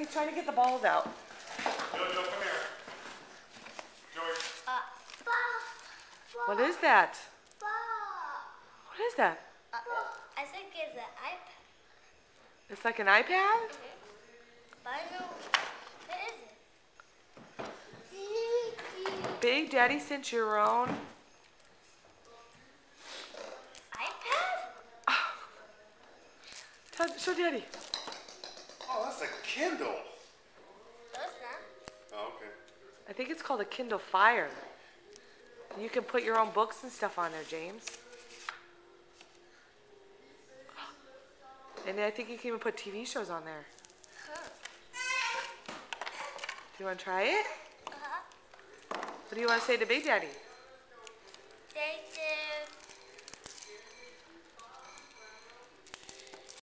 he's trying to get the balls out. Jojo, come here. Joey. What is that? What is that? I think it's an iPad. It's like an iPad? But I know what is it? Big Daddy sent your own iPad? Show Daddy. Oh, that's a Kindle. No, it's not. Oh, okay. I think it's called a Kindle Fire. You can put your own books and stuff on there, James. And I think you can even put TV shows on there. Huh. Do you want to try it? Uh-huh. What do you want to say to Big Daddy?